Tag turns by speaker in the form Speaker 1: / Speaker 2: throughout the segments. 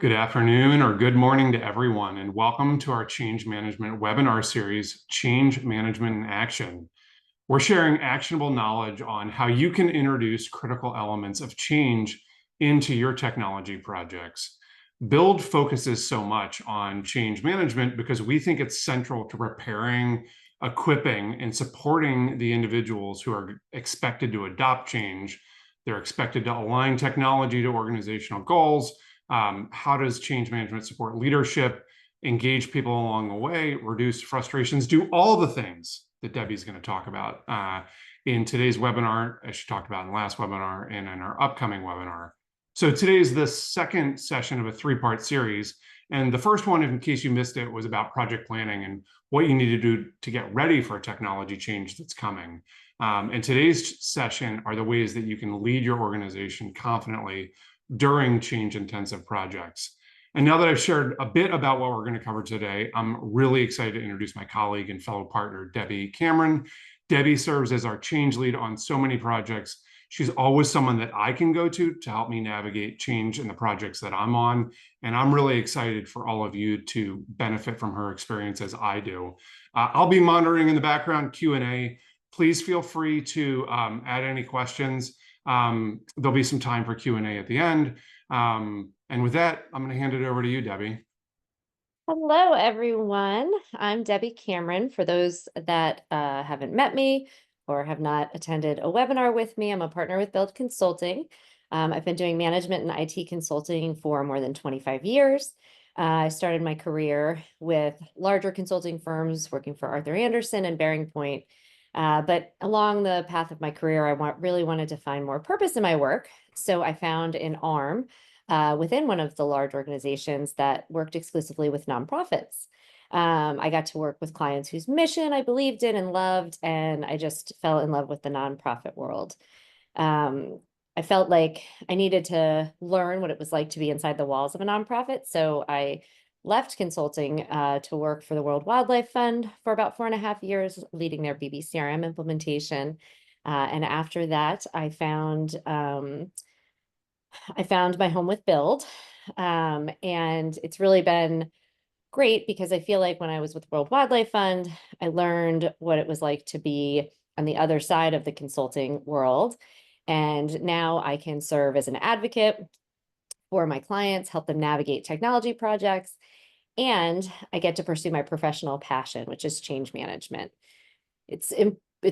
Speaker 1: Good afternoon or good morning to everyone, and welcome to our Change Management webinar series, Change Management in Action. We're sharing actionable knowledge on how you can introduce critical elements of change into your technology projects. Build focuses so much on change management because we think it's central to preparing, equipping, and supporting the individuals who are expected to adopt change. They're expected to align technology to organizational goals. How does change management support leadership, engage people along the way, reduce frustrations, do all the things that Debbie's going to talk about in today's webinar, as she talked about in the last webinar and in our upcoming webinar. So today is the second session of a three-part series. And the first one, in case you missed it, was about project planning and what you need to do to get ready for a technology change that's coming. And today's session are the ways that you can lead your organization confidently during change-intensive projects. And now that I've shared a bit about what we're going to cover today, I'm really excited to introduce my colleague and fellow partner, Debbie Cameron. Debbie serves as our change lead on so many projects. She's always someone that I can go to help me navigate change in the projects that I'm on. And I'm really excited for all of you to benefit from her experience as I do. I'll be monitoring in the background Q&A. Please feel free to add any questions. There'll be some time for Q&A at the end. And with that, I'm going to hand it over to you, Debbie.
Speaker 2: Hello, everyone. I'm Debbie Cameron. For those that haven't met me or have not attended a webinar with me, I'm a partner with Build Consulting. I've been doing management and IT consulting for more than 25 years. I started my career with larger consulting firms, working for Arthur Andersen and Bearing Point. But along the path of my career, I really wanted to find more purpose in my work. So I found an arm within one of the large organizations that worked exclusively with nonprofits. I got to work with clients whose mission I believed in and loved, and I just fell in love with the nonprofit world. I felt like I needed to learn what it was like to be inside the walls of a nonprofit, so I left consulting to work for the World Wildlife Fund for about 4.5 years, leading their BBCRM implementation. And after that, I found my home with Build. And it's really been great because I feel like when I was with World Wildlife Fund, I learned what it was like to be on the other side of the consulting world. And now I can serve as an advocate for my clients, help them navigate technology projects, and I get to pursue my professional passion, which is change management. It's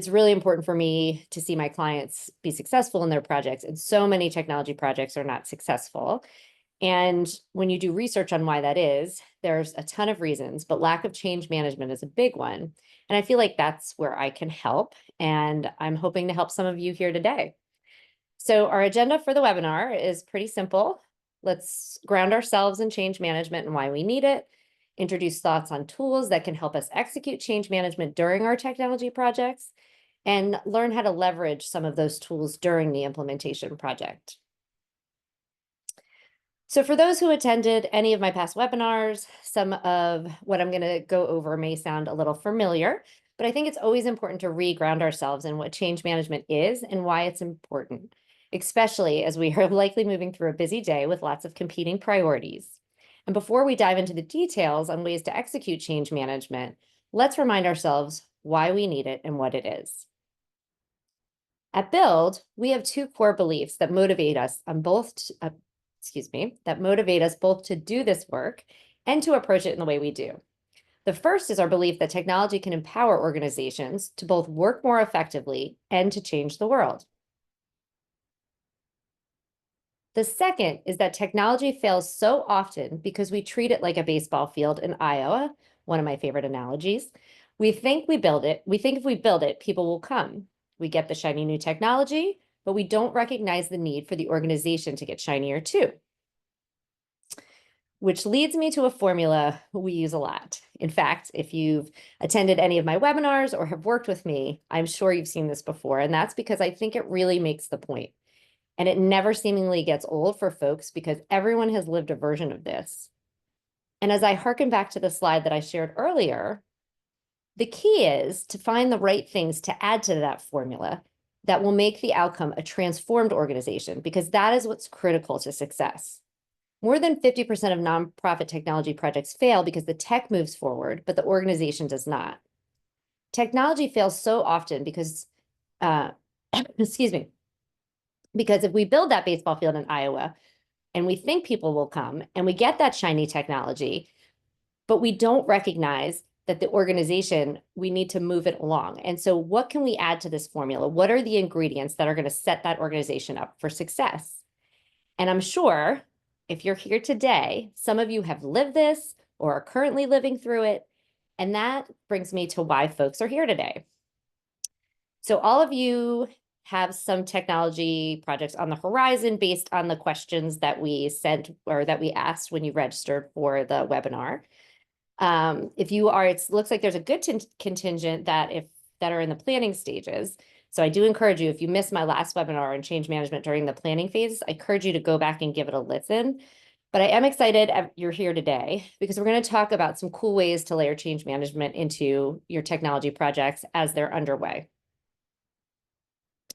Speaker 2: really important for me to see my clients be successful in their projects, and so many technology projects are not successful. And when you do research on why that is, there's a ton of reasons, but lack of change management is a big one. And I feel like that's where I can help, and I'm hoping to help some of you here today. So our agenda for the webinar is pretty simple. Let's ground ourselves in change management and why we need it, introduce thoughts on tools that can help us execute change management during our technology projects, and learn how to leverage some of those tools during the implementation project. So for those who attended any of my past webinars, some of what I'm going to go over may sound a little familiar, but I think it's always important to re-ground ourselves in what change management is and why it's important, especially as we are likely moving through a busy day with lots of competing priorities. And before we dive into the details on ways to execute change management, let's remind ourselves why we need it and what it is. At Build, we have two core beliefs that motivate us both to do this work and to approach it in the way we do. The first is our belief that technology can empower organizations to both work more effectively and to change the world. The second is that technology fails so often because we treat it like a baseball field in Iowa, one of my favorite analogies. We think if we build it, people will come. We get the shiny new technology, but we don't recognize the need for the organization to get shinier too. Which leads me to a formula we use a lot. In fact, if you've attended any of my webinars or have worked with me, I'm sure you've seen this before, and that's because I think it really makes the point. And it never seemingly gets old for folks because everyone has lived a version of this. And as I hearken back to the slide that I shared earlier, the key is to find the right things to add to that formula that will make the outcome a transformed organization, because that is what's critical to success. More than 50% of nonprofit technology projects fail because the tech moves forward, but the organization does not. Technology fails so often because, excuse me, because if we build that baseball field in Iowa and we think people will come and we get that shiny technology, but we don't recognize that the organization, we need to move it along. And so what can we add to this formula? What are the ingredients that are going to set that organization up for success? And I'm sure if you're here today, some of you have lived this or are currently living through it. And that brings me to why folks are here today. So all of you have some technology projects on the horizon based on the questions that we sent or that we asked when you registered for the webinar. If you are, it looks like there's a good contingent that are in the planning stages. So I do encourage you, if you missed my last webinar on change management during the planning phase, I encourage you to go back and give it a listen. But I am excited you're here today because we're going to talk about some cool ways to layer change management into your technology projects as they're underway.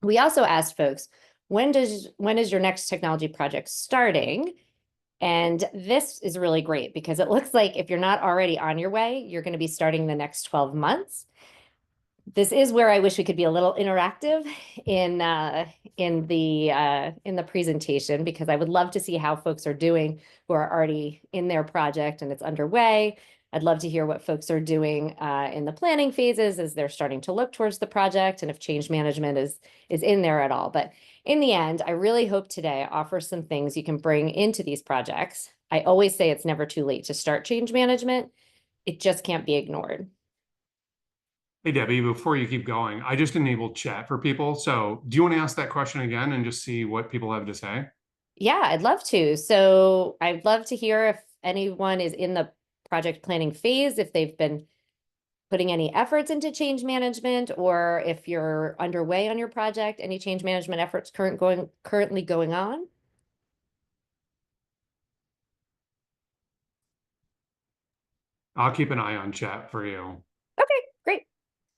Speaker 2: We also asked folks, when is your next technology project starting? And this is really great because it looks like if you're not already on your way, you're going to be starting the next 12 months. This is where I wish we could be a little interactive in the presentation, because I would love to see how folks are doing who are already in their project and it's underway. I'd love to hear what folks are doing in the planning phases as they're starting to look towards the project, and if change management is in there at all. But in the end, I really hope today offers some things you can bring into these projects. I always say it's never too late to start change management. It just can't be ignored.
Speaker 1: Hey, Debbie, before you keep going, I just enabled chat for people. So do you want to ask that question again and just see what people have to say?
Speaker 2: Yeah, I'd love to. So I'd love to hear if anyone is in the project planning phase, if they've been putting any efforts into change management, or if you're underway on your project, any change management efforts currently going on.
Speaker 1: I'll keep an eye on chat for you.
Speaker 2: Okay, great.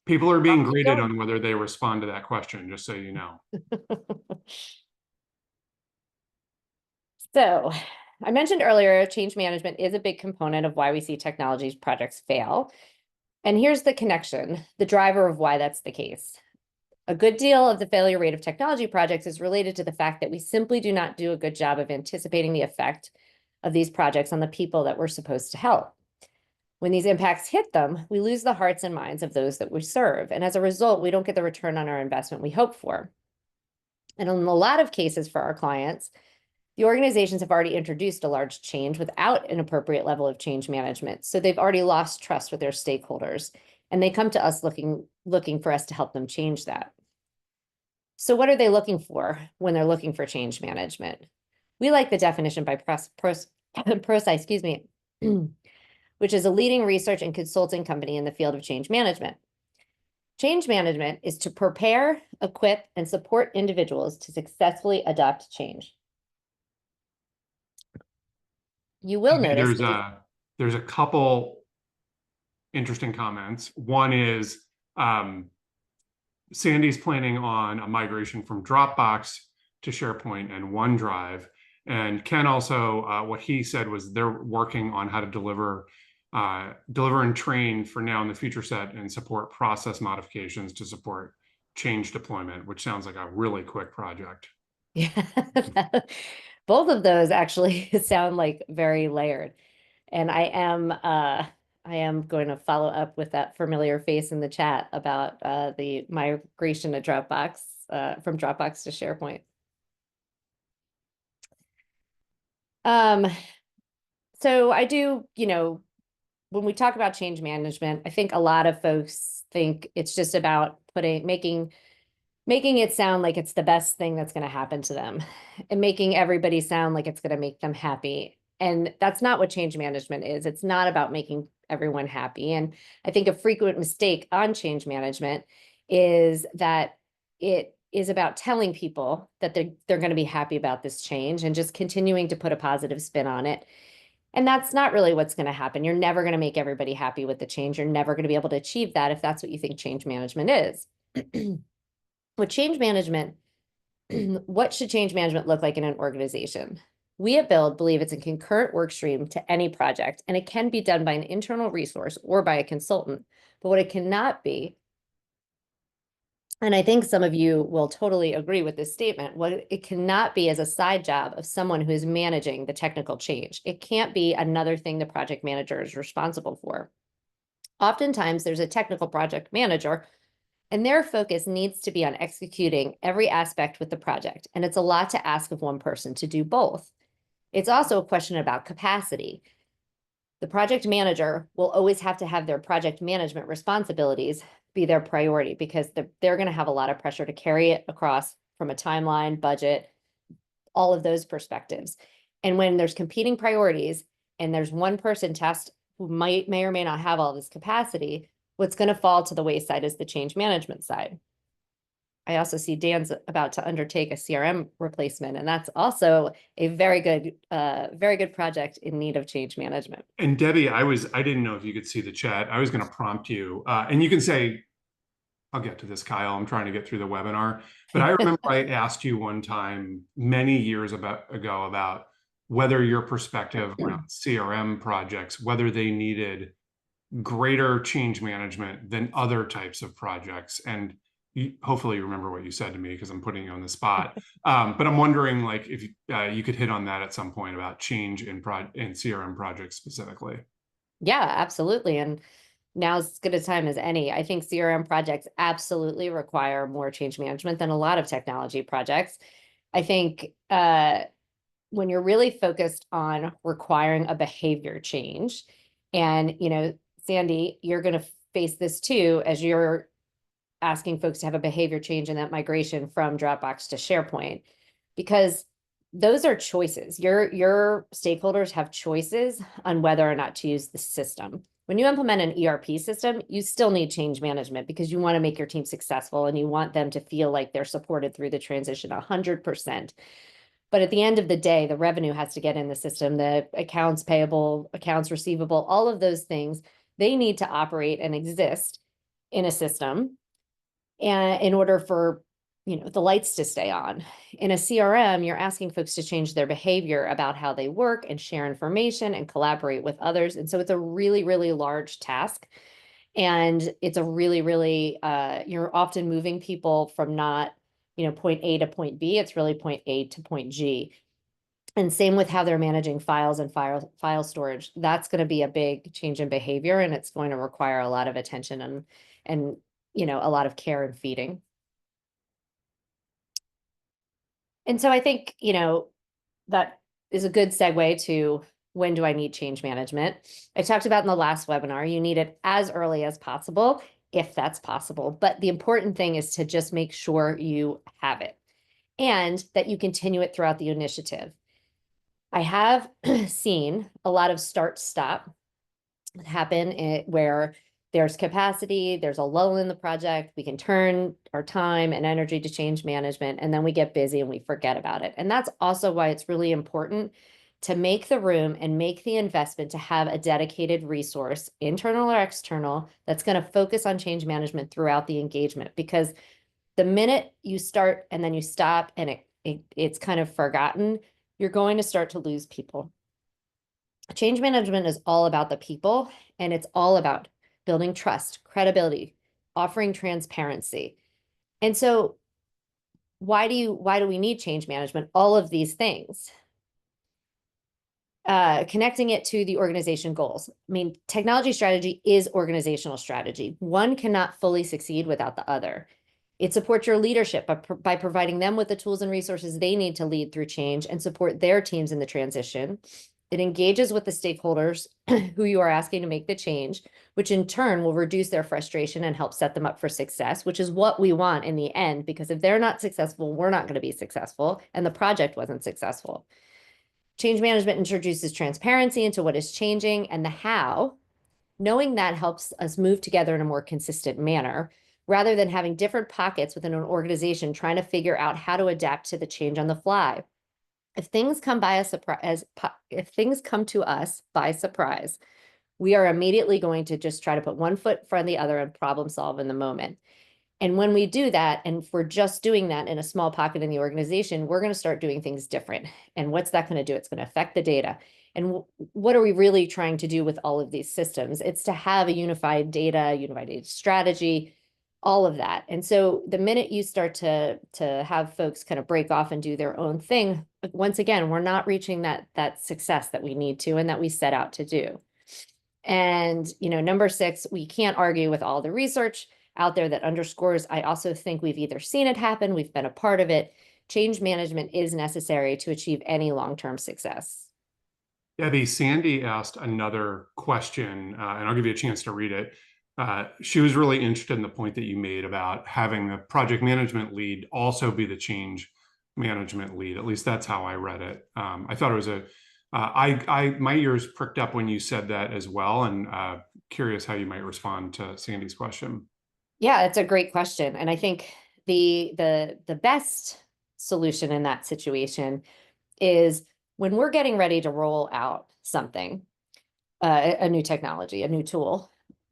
Speaker 1: People are being
Speaker 2: I'll keep
Speaker 1: graded
Speaker 2: going.
Speaker 1: on whether they respond to that question, just so you know.
Speaker 2: So I mentioned earlier, change management is a big component of why we see technology projects fail. And here's the connection, the driver of why that's the case. A good deal of the failure rate of technology projects is related to the fact that we simply do not do a good job of anticipating the effect of these projects on the people that we're supposed to help. When these impacts hit them, we lose the hearts and minds of those that we serve. And as a result, we don't get the return on our investment we hope for. And in a lot of cases for our clients, the organizations have already introduced a large change without an appropriate level of change management. So they've already lost trust with their stakeholders, and they come to us looking for us to help them change that. So what are they looking for when they're looking for change management? We like the definition by ProSci, excuse me, which is a leading research and consulting company in the field of change management. Change management is to prepare, equip, and support individuals to successfully adopt change. You will notice
Speaker 1: There's a couple interesting comments. One is Sandy's planning on a migration from Dropbox to SharePoint and OneDrive. And Ken also, what he said was they're working on how to deliver and train for now in the future set and support process modifications to support change deployment, which sounds like a really quick project.
Speaker 2: Yeah, both of those actually sound like very layered. And I am going to follow up with that familiar face in the chat about the migration to Dropbox, from Dropbox to SharePoint. So I do, when we talk about change management, I think a lot of folks think it's just about making it sound like it's the best thing that's going to happen to them, and making everybody sound like it's going to make them happy. And that's not what change management is. It's not about making everyone happy. And I think a frequent mistake on change management is that it is about telling people that they're going to be happy about this change and just continuing to put a positive spin on it. And that's not really what's going to happen. You're never going to make everybody happy with the change. You're never going to be able to achieve that if that's what you think change management is. With change management, what should change management look like in an organization? We at Build believe it's a concurrent work stream to any project, and it can be done by an internal resource or by a consultant. But what it cannot be, and I think some of you will totally agree with this statement, what it cannot be as a side job of someone who is managing the technical change. It can't be another thing the project manager is responsible for. Oftentimes, there's a technical project manager, and their focus needs to be on executing every aspect with the project. And it's a lot to ask of one person to do both. It's also a question about capacity. The project manager will always have to have their project management responsibilities be their priority, because they're going to have a lot of pressure to carry it across from a timeline, budget, all of those perspectives. And when there's competing priorities and there's one person tasked who may or may not have all this capacity, what's going to fall to the wayside is the change management side. I also see Dan's about to undertake a CRM replacement, and that's also a very good project in need of change management.
Speaker 1: And Debbie, I didn't know if you could see the chat. I was going to prompt you, and you can say, I'll get to this, Kyle. I'm trying to get through the webinar. But I remember I asked you one time many years ago about whether your perspective around CRM projects, whether they needed greater change management than other types of projects. And hopefully you remember what you said to me, because I'm putting you on the spot. But I'm wondering, like, if you could hit on that at some point about change in CRM projects specifically.
Speaker 2: Yeah, absolutely. And now's as good a time as any. I think CRM projects absolutely require more change management than a lot of technology projects. I think when you're really focused on requiring a behavior change, and, Sandy, you're going to face this too, as you're asking folks to have a behavior change in that migration from Dropbox to SharePoint, because those are choices. Your stakeholders have choices on whether or not to use the system. When you implement an ERP system, you still need change management, because you want to make your team successful and you want them to feel like they're supported through the transition 100%. But at the end of the day, the revenue has to get in the system, the accounts payable, accounts receivable, all of those things, they need to operate and exist in a system, and in order for the lights to stay on. In a CRM, you're asking folks to change their behavior about how they work and share information and collaborate with others. And so it's a really, really large task. And it's a really, really, you're often moving people from not, point A to point B. It's really point A to point G. And same with how they're managing files and file storage. That's going to be a big change in behavior, and it's going to require a lot of attention and a lot of care and feeding. And so I think, that is a good segue to, when do I need change management? I talked about in the last webinar, you need it as early as possible, if that's possible. But the important thing is to just make sure you have it and that you continue it throughout the initiative. I have seen a lot of start-stop happen where there's capacity, there's a lull in the project, we can turn our time and energy to change management, and then we get busy and we forget about it. And that's also why it's really important to make the room and make the investment to have a dedicated resource, internal or external, that's going to focus on change management throughout the engagement. Because the minute you start and then you stop and it's kind of forgotten, you're going to start to lose people. Change management is all about the people, and it's all about building trust, credibility, offering transparency. And so why do we need change management? All of these things. Connecting it to the organization goals. I mean, technology strategy is organizational strategy. One cannot fully succeed without the other. It supports your leadership by providing them with the tools and resources they need to lead through change and support their teams in the transition. It engages with the stakeholders who you are asking to make the change, which in turn will reduce their frustration and help set them up for success, which is what we want in the end, because if they're not successful, we're not going to be successful, and the project wasn't successful. Change management introduces transparency into what is changing and the how. Knowing that helps us move together in a more consistent manner, rather than having different pockets within an organization trying to figure out how to adapt to the change on the fly. If things come to us by surprise, we are immediately going to just try to put one foot in front of the other and problem solve in the moment. And when we do that, and if we're just doing that in a small pocket in the organization, we're going to start doing things different. And what's that going to do? It's going to affect the data. And what are we really trying to do with all of these systems? It's to have a unified data strategy, all of that. And so the minute you start to have folks kind of break off and do their own thing, once again, we're not reaching that success that we need to and that we set out to do. And, number 6, we can't argue with all the research out there that underscores. I also think we've either seen it happen, we've been a part of it. Change management is necessary to achieve any long-term success.
Speaker 1: Debbie, Sandy asked another question, and I'll give you a chance to read it. She was really interested in the point that you made about having the project management lead also be the change management lead. At least that's how I read it. I thought it was my ears pricked up when you said that as well, and curious how you might respond to Sandy's question.
Speaker 2: Yeah, it's a great question. And I think the best solution in that situation is when we're getting ready to roll out something, a new technology, a new tool,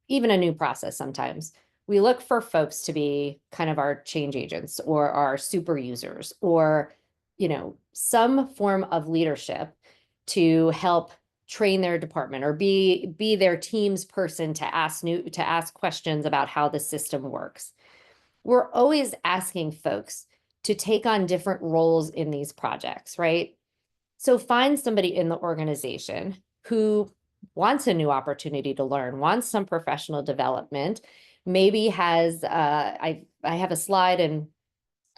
Speaker 2: even a new process sometimes, we look for folks to be kind of our change agents or our super users or, some form of leadership to help train their department or be their team's person to ask questions about how the system works. We're always asking folks to take on different roles in these projects, right? So find somebody in the organization who wants a new opportunity to learn, wants some professional development, maybe has I have a slide in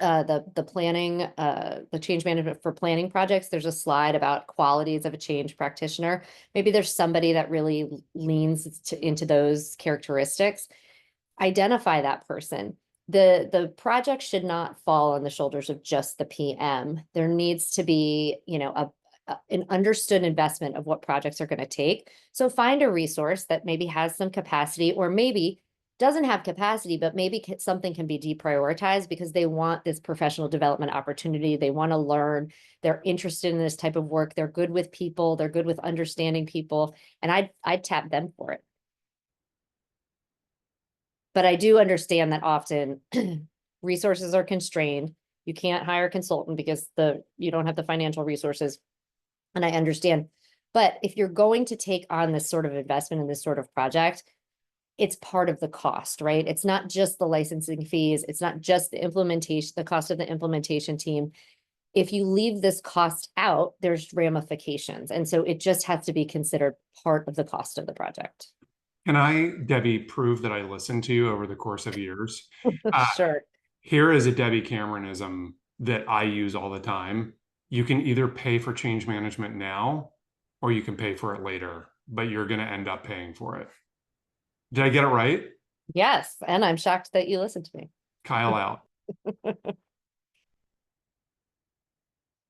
Speaker 2: the planning, the change management for planning projects. There's a slide about qualities of a change practitioner. Maybe there's somebody that really leans into those characteristics. Identify that person. The project should not fall on the shoulders of just the PM. There needs to be, an understood investment of what projects are going to take. So find a resource that maybe has some capacity or maybe doesn't have capacity, but maybe something can be deprioritized because they want this professional development opportunity. They want to learn. They're interested in this type of work. They're good with people. They're good with understanding people. And I'd tap them for it. But I do understand that often resources are constrained. You can't hire a consultant because you don't have the financial resources. And I understand. But if you're going to take on this sort of investment in this sort of project, it's part of the cost, right? It's not just the licensing fees. It's not just the cost of the implementation team. If you leave this cost out, there's ramifications. And so it just has to be considered part of the cost of the project.
Speaker 1: Can I, Debbie, prove that I listened to you over the course of years?
Speaker 2: Sure.
Speaker 1: Here is a Debbie Cameronism that I use all the time. You can either pay for change management now or you can pay for it later, but you're going to end up paying for it. Did I get it right?
Speaker 2: Yes. And I'm shocked that you listened to me.
Speaker 1: Kyle out.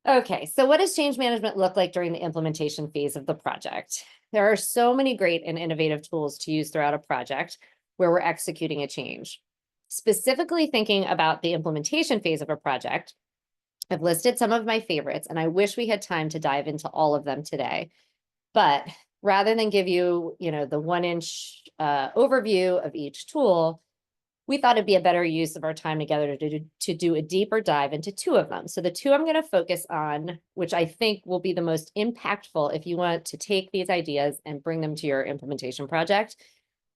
Speaker 2: Okay, so what does change management look like during the implementation phase of the project? There are so many great and innovative tools to use throughout a project where we're executing a change. Specifically thinking about the implementation phase of a project, I've listed some of my favorites, and I wish we had time to dive into all of them today. But rather than give you, the 1-inch overview of each tool, we thought it'd be a better use of our time together to do a deeper dive into 2 of them. So the 2 I'm going to focus on, which I think will be the most impactful if you want to take these ideas and bring them to your implementation project,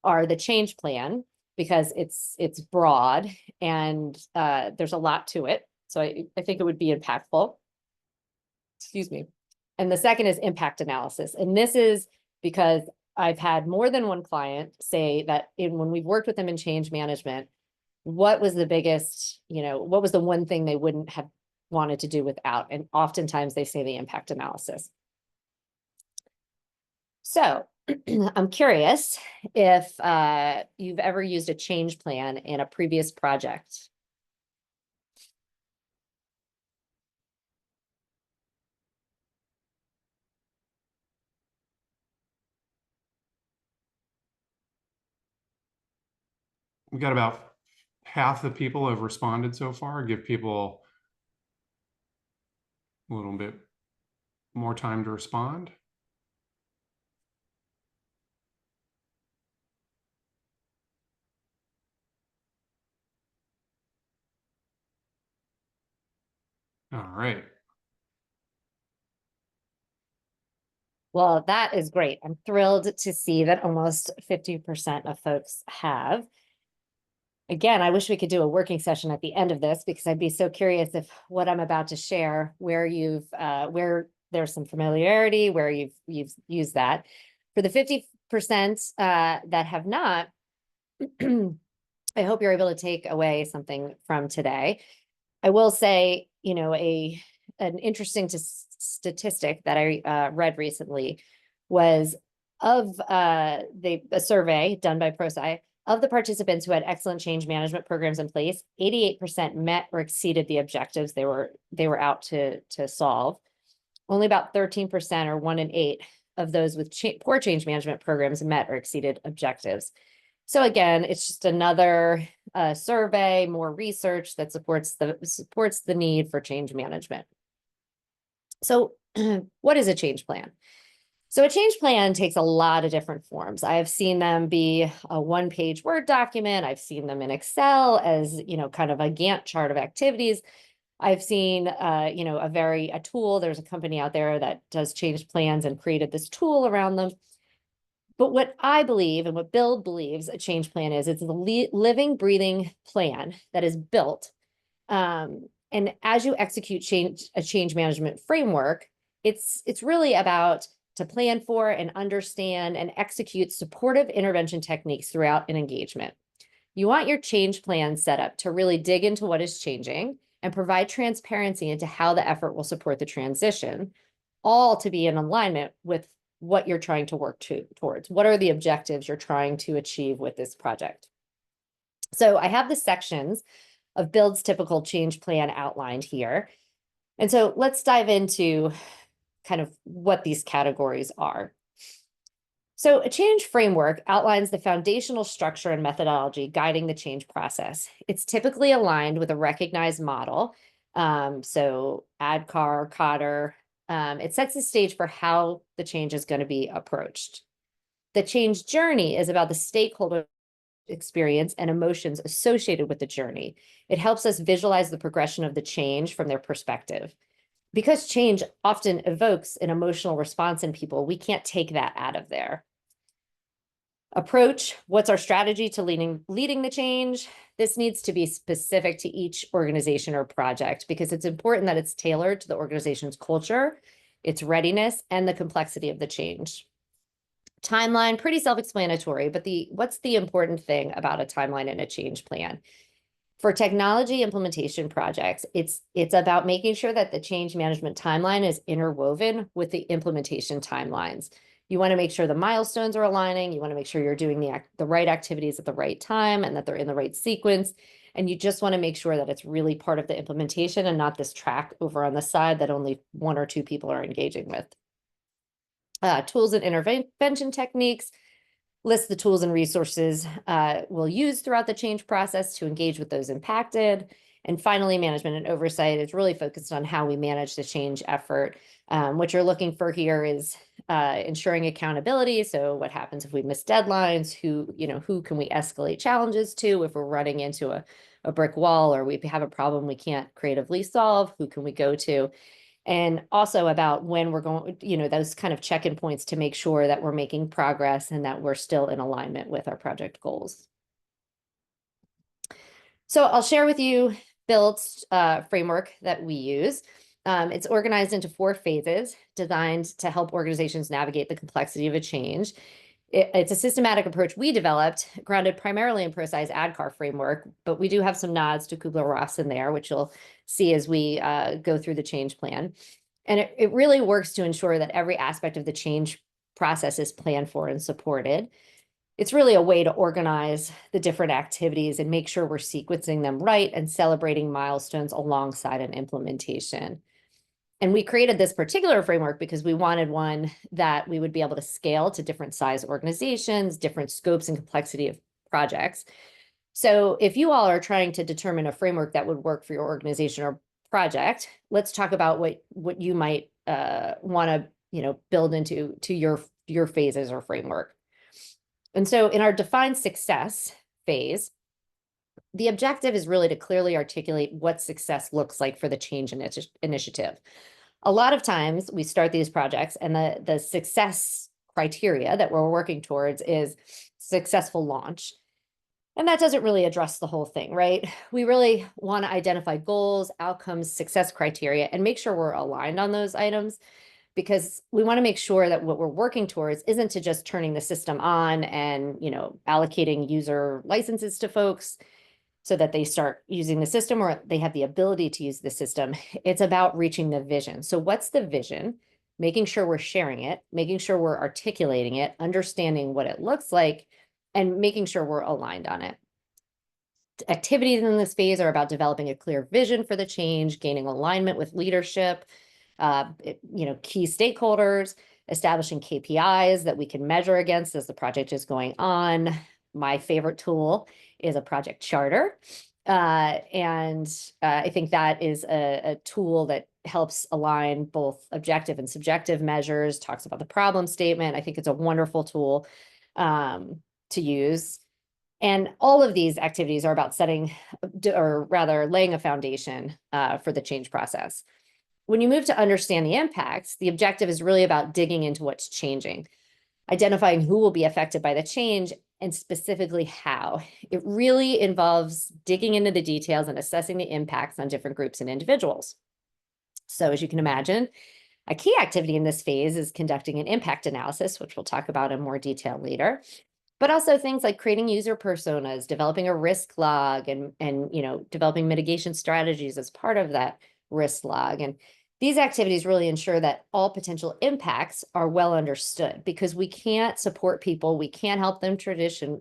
Speaker 2: are the change plan, because it's broad and there's a lot to it. So I think it would be impactful. Excuse me. And the second is impact analysis. And this is because I've had more than one client say that when we've worked with them in change management, what was the biggest, what was the one thing they wouldn't have wanted to do without? And oftentimes they say the impact analysis. So I'm curious if you've ever used a change plan in a previous project.
Speaker 1: We got about half the people have responded so far. Give people a little bit more time to respond. All right.
Speaker 2: Well, that is great. I'm thrilled to see that almost 50% of folks have. Again, I wish we could do a working session at the end of this because I'd be so curious if what I'm about to share, where there's some familiarity, where you've used that. For the 50% that have not, I hope you're able to take away something from today. I will say, an interesting statistic that I read recently was of a survey done by ProSci of the participants who had excellent change management programs in place. 88% met or exceeded the objectives they were out to solve. Only about 13%, or 1 in 8, of those with poor change management programs met or exceeded objectives. So again, it's just another survey, more research that supports the need for change management. So what is a change plan? So a change plan takes a lot of different forms. I have seen them be a one-page Word document. I've seen them in Excel as, kind of a Gantt chart of activities. I've seen, a tool. There's a company out there that does change plans and created this tool around them. But what I believe and what Build believes a change plan is, it's a living, breathing plan that is built. And as you execute a change management framework, it's really about to plan for and understand and execute supportive intervention techniques throughout an engagement. You want your change plan set up to really dig into what is changing and provide transparency into how the effort will support the transition, all to be in alignment with what you're trying to work towards. What are the objectives you're trying to achieve with this project? So I have the sections of Build's typical change plan outlined here. And so let's dive into kind of what these categories are. So a change framework outlines the foundational structure and methodology guiding the change process. It's typically aligned with a recognized model. So ADKAR, Cotter. It sets the stage for how the change is going to be approached. The change journey is about the stakeholder experience and emotions associated with the journey. It helps us visualize the progression of the change from their perspective. Because change often evokes an emotional response in people, we can't take that out of there. Approach, what's our strategy to leading the change? This needs to be specific to each organization or project because it's important that it's tailored to the organization's culture, its readiness, and the complexity of the change. Timeline, pretty self-explanatory, but what's the important thing about a timeline and a change plan? For technology implementation projects, it's about making sure that the change management timeline is interwoven with the implementation timelines. You want to make sure the milestones are aligning. You want to make sure you're doing the right activities at the right time and that they're in the right sequence. And you just want to make sure that it's really part of the implementation and not this track over on the side that only 1 or 2 people are engaging with. Tools and intervention techniques. List the tools and resources we'll use throughout the change process to engage with those impacted. And finally, management and oversight is really focused on how we manage the change effort. What you're looking for here is ensuring accountability. So what happens if we miss deadlines? Who can we escalate challenges to if we're running into a brick wall or we have a problem we can't creatively solve? Who can we go to? And also about when we're going, those kind of check-in points to make sure that we're making progress and that we're still in alignment with our project goals. So I'll share with you Build's framework that we use. It's organized into 4 phases designed to help organizations navigate the complexity of a change. It's a systematic approach we developed, grounded primarily in ProSci's ADKAR framework, but we do have some nods to Kubler-Ross in there, which you'll see as we go through the change plan. And it really works to ensure that every aspect of the change process is planned for and supported. It's really a way to organize the different activities and make sure we're sequencing them right and celebrating milestones alongside an implementation. And we created this particular framework because we wanted one that we would be able to scale to different size organizations, different scopes and complexity of projects. So if you all are trying to determine a framework that would work for your organization or project, let's talk about what you might want to build into your phases or framework. And so in our defined success phase, The objective is really to clearly articulate what success looks like for the change initiative. A lot of times we start these projects and the success criteria that we're working towards is successful launch. And that doesn't really address the whole thing, right? We really want to identify goals, outcomes, success criteria, and make sure we're aligned on those items, because we want to make sure that what we're working towards isn't to just turning the system on and, allocating user licenses to folks so that they start using the system or they have the ability to use the system. It's about reaching the vision. So what's the vision? Making sure we're sharing it, making sure we're articulating it, understanding what it looks like, and making sure we're aligned on it. Activities in this phase are about developing a clear vision for the change, gaining alignment with leadership, key stakeholders, establishing KPIs that we can measure against as the project is going on. My favorite tool is a project charter. I think that is a tool that helps align both objective and subjective measures, talks about the problem statement. I think it's a wonderful tool to use. And all of these activities are about setting, or rather laying a foundation for the change process. When you move to understand the impacts, the objective is really about digging into what's changing, identifying who will be affected by the change, and specifically how. It really involves digging into the details and assessing the impacts on different groups and individuals. So as you can imagine, a key activity in this phase is conducting an impact analysis, which we'll talk about in more detail later, but also things like creating user personas, developing a risk log, and developing mitigation strategies as part of that risk log. And these activities really ensure that all potential impacts are well understood, because we can't support people, we can't help them transition,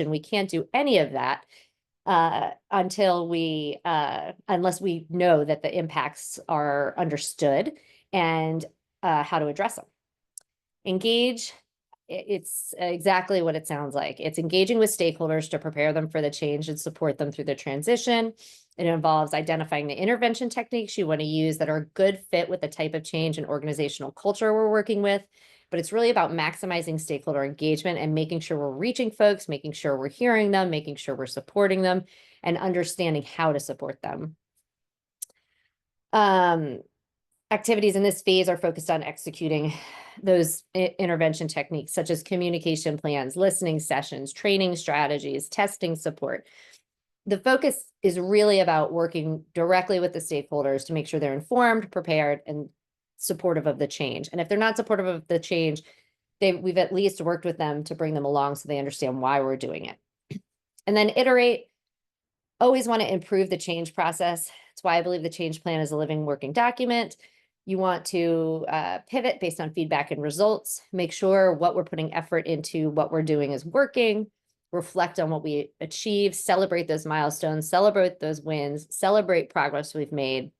Speaker 2: we can't do any of that unless we know that the impacts are understood and how to address them. Engage. It's exactly what it sounds like. It's engaging with stakeholders to prepare them for the change and support them through the transition. It involves identifying the intervention techniques you want to use that are a good fit with the type of change and organizational culture we're working with. But it's really about maximizing stakeholder engagement and making sure we're reaching folks, making sure we're hearing them, making sure we're supporting them, and understanding how to support them. Activities in this phase are focused on executing those intervention techniques, such as communication plans, listening sessions, training strategies, testing support. The focus is really about working directly with the stakeholders to make sure they're informed, prepared, and supportive of the change. And if they're not supportive of the change, we've at least worked with them to bring them along so they understand why we're doing it. And then iterate. Always want to improve the change process. That's why I believe the change plan is a living working document. You want to pivot based on feedback and results, make sure what we're putting effort into, what we're doing is working, reflect on what we achieve, celebrate those milestones, celebrate those wins, celebrate progress we've made,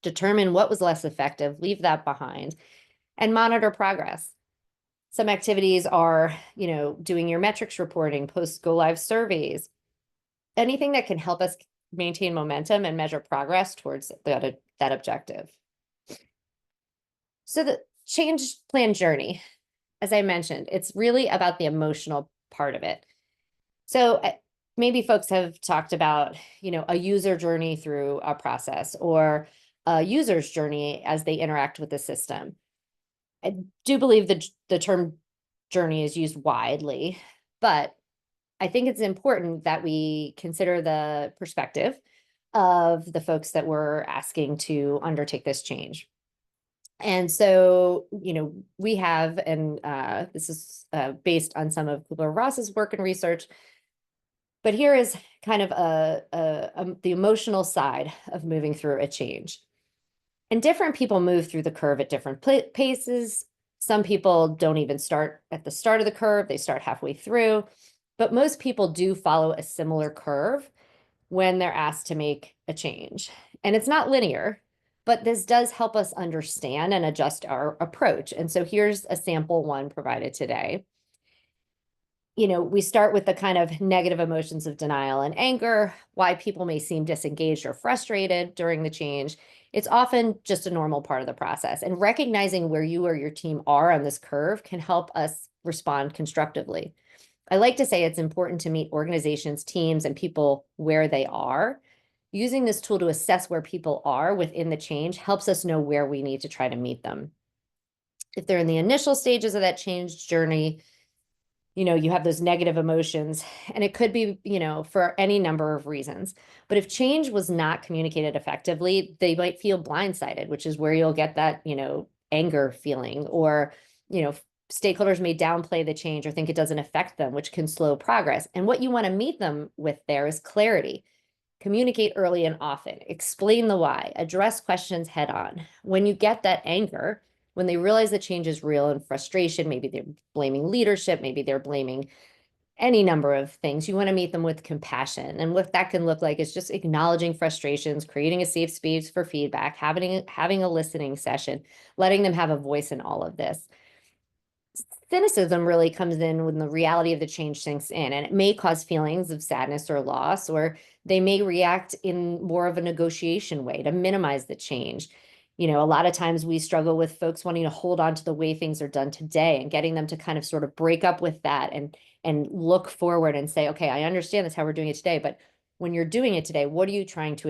Speaker 2: determine what was less effective, leave that behind, and monitor progress. Some activities are, doing your metrics reporting, post go live surveys, anything that can help us maintain momentum and measure progress towards that objective. So the change plan journey, as I mentioned, it's really about the emotional part of it. So maybe folks have talked about, a user journey through a process, or a user's journey as they interact with the system. I do believe the term journey is used widely, but I think it's important that we consider the perspective of the folks that we're asking to undertake this change. And so, we have, and this is based on some of Kubler-Ross's work and research, but here is kind of the emotional side of moving through a change. And different people move through the curve at different paces. Some people don't even start at the start of the curve, they start halfway through, but most people do follow a similar curve when they're asked to make a change. And it's not linear, but this does help us understand and adjust our approach. And so here's a sample one provided today. We start with the kind of negative emotions of denial and anger, why people may seem disengaged or frustrated during the change. It's often just a normal part of the process. And recognizing where you or your team are on this curve can help us respond constructively. I like to say it's important to meet organizations, teams, and people where they are. Using this tool to assess where people are within the change helps us know where we need to try to meet them. If they're in the initial stages of that change journey, you have those negative emotions, and it could be, for any number of reasons. But if change was not communicated effectively, they might feel blindsided, which is where you'll get that, anger feeling, or, stakeholders may downplay the change or think it doesn't affect them, which can slow progress. And what you want to meet them with there is clarity. Communicate early and often, explain the why, address questions head on. When you get that anger, when they realize the change is real and frustration, maybe they're blaming leadership, maybe they're blaming any number of things, you want to meet them with compassion. And what that can look like is just acknowledging frustrations, creating a safe space for feedback, having a listening session, letting them have a voice in all of this. Cynicism really comes in when the reality of the change sinks in, and it may cause feelings of sadness or loss, or they may react in more of a negotiation way to minimize the change. A lot of times we struggle with folks wanting to hold on to the way things are done today and getting them to kind of sort of break up with that and look forward and say, okay, I understand that's how we're doing it today, but when you're doing it today, what are you trying to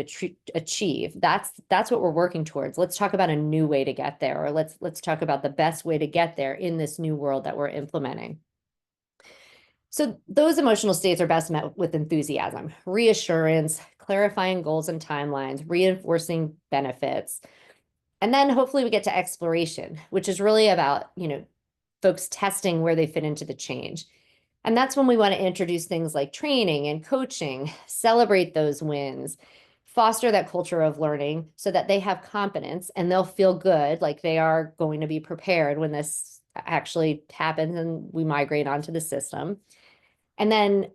Speaker 2: achieve? That's what we're working towards. Let's talk about a new way to get there, or let's talk about the best way to get there in this new world that we're implementing. So those emotional states are best met with enthusiasm, reassurance, clarifying goals and timelines, reinforcing benefits. And then hopefully we get to exploration, which is really about, folks testing where they fit into the change. And that's when we want to introduce things like training and coaching, celebrate those wins, foster that culture of learning so that they have confidence and they'll feel good, like they are going to be prepared when this actually happens and we migrate onto the system. And then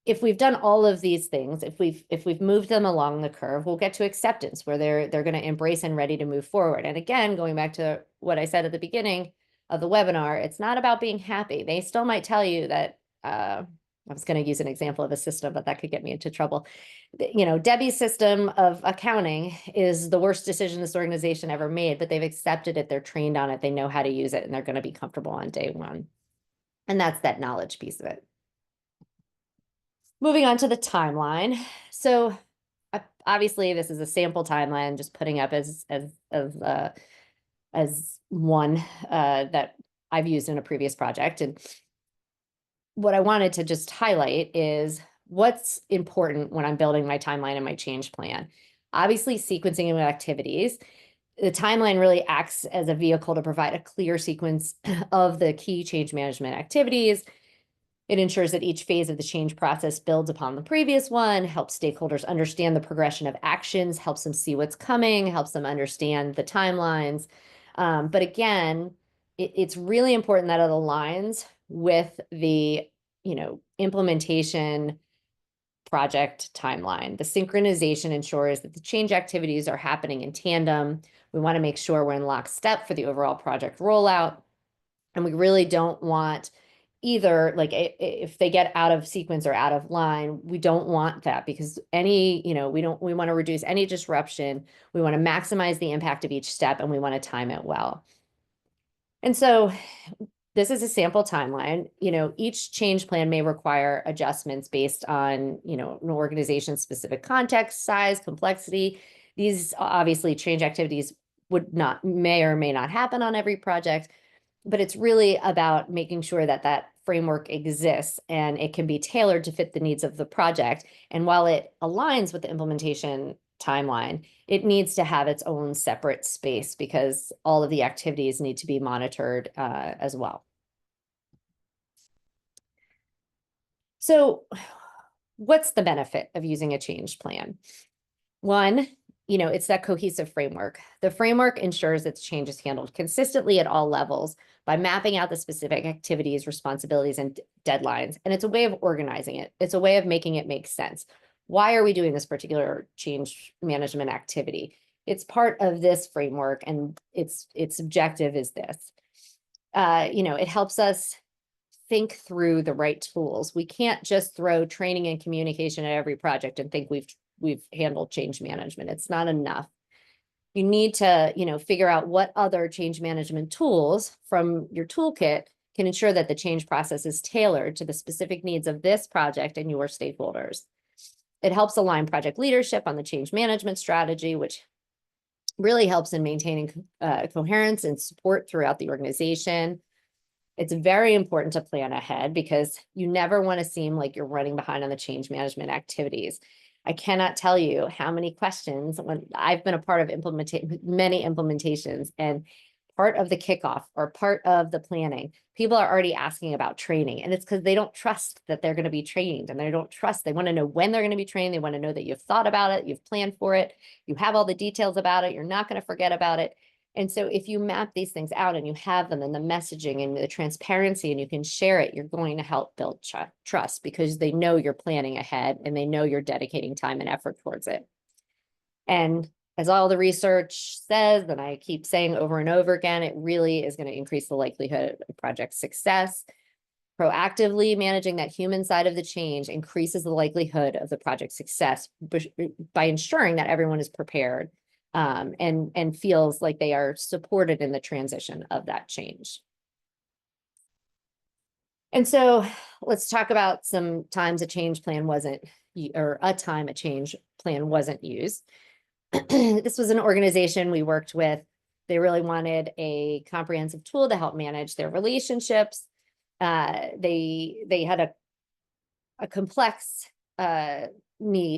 Speaker 2: if we've done all of these things, if we've moved them along the curve, we'll get to acceptance where they're going to embrace and ready to move forward. And again, going back to what I said at the beginning of the webinar, it's not about being happy. They still might tell you that, I was going to use an example of a system, but that could get me into trouble. Debbie's system of accounting is the worst decision this organization ever made, but they've accepted it. They're trained on it. They know how to use it, and they're going to be comfortable on day one. And that's that knowledge piece of it. Moving on to the timeline. So obviously this is a sample timeline, just putting up as one that I've used in a previous project. And what I wanted to just highlight is what's important when I'm building my timeline and my change plan. Obviously, sequencing of activities. The timeline really acts as a vehicle to provide a clear sequence of the key change management activities. It ensures that each phase of the change process builds upon the previous one, helps stakeholders understand the progression of actions, helps them see what's coming, helps them understand the timelines. But again, it's really important that it aligns with the, implementation project timeline. The synchronization ensures that the change activities are happening in tandem. We want to make sure we're in lockstep for the overall project rollout. And we really don't want either, like if they get out of sequence or out of line, we don't want that, because we want to reduce any disruption. We want to maximize the impact of each step, and we want to time it well. And so this is a sample timeline. Each change plan may require adjustments based on, an organization's specific context, size, complexity. These obviously change activities may or may not happen on every project, but it's really about making sure that that framework exists and it can be tailored to fit the needs of the project. And while it aligns with the implementation timeline, it needs to have its own separate space because all of the activities need to be monitored as well. So what's the benefit of using a change plan? One, it's that cohesive framework. The framework ensures that the change is handled consistently at all levels by mapping out the specific activities, responsibilities, and deadlines. And it's a way of organizing it. It's a way of making it make sense. Why are we doing this particular change management activity? It's part of this framework, and its objective is this. It helps us think through the right tools. We can't just throw training and communication at every project and think we've handled change management. It's not enough. You need to, figure out what other change management tools from your toolkit can ensure that the change process is tailored to the specific needs of this project and your stakeholders. It helps align project leadership on the change management strategy, which really helps in maintaining coherence and support throughout the organization. It's very important to plan ahead because you never want to seem like you're running behind on the change management activities. I cannot tell you how many questions, when I've been a part of many implementations, and part of the kickoff or part of the planning, people are already asking about training. And it's because they don't trust that they're going to be trained, and they don't trust, they want to know when they're going to be trained. They want to know that you've thought about it, you've planned for it, you have all the details about it, you're not going to forget about it. And so if you map these things out and you have them in the messaging and the transparency and you can share it, you're going to help build trust because they know you're planning ahead and they know you're dedicating time and effort towards it. And as all the research says, and I keep saying over and over again, it really is going to increase the likelihood of project success. Proactively managing that human side of the change increases the likelihood of the project success by ensuring that everyone is prepared and feels like they are supported in the transition of that change. And so let's talk about some times a change plan wasn't, or a time a change plan wasn't used. This was an organization we worked with. They really wanted a comprehensive tool to help manage their relationships. They had a complex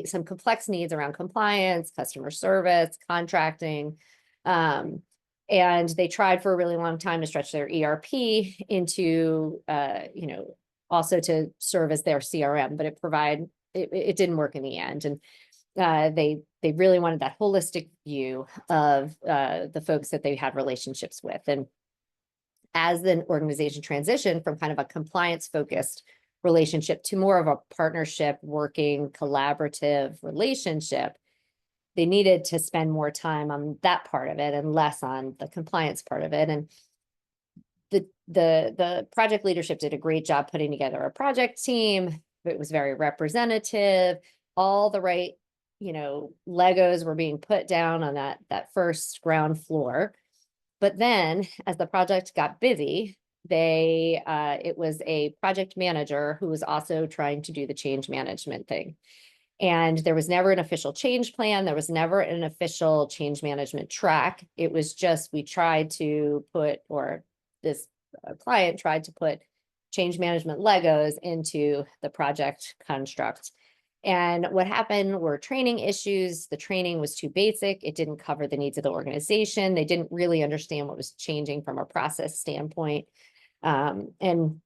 Speaker 2: some complex needs around compliance, customer service, contracting. And they tried for a really long time to stretch their ERP into, also to serve as their CRM, but it didn't work in the end. And they really wanted that holistic view of the folks that they had relationships with. And as the organization transitioned from kind of a compliance focused relationship to more of a partnership, working, collaborative relationship, they needed to spend more time on that part of it and less on the compliance part of it. And the project leadership did a great job putting together a project team. It was very representative. All the right, Legos were being put down on that first ground floor. But then as the project got busy, it was a project manager who was also trying to do the change management thing. And there was never an official change plan. There was never an official change management track. It was just, we tried to put, or this client tried to put change management Legos into the project construct. And what happened were training issues. The training was too basic. It didn't cover the needs of the organization. They didn't really understand what was changing from a process standpoint. And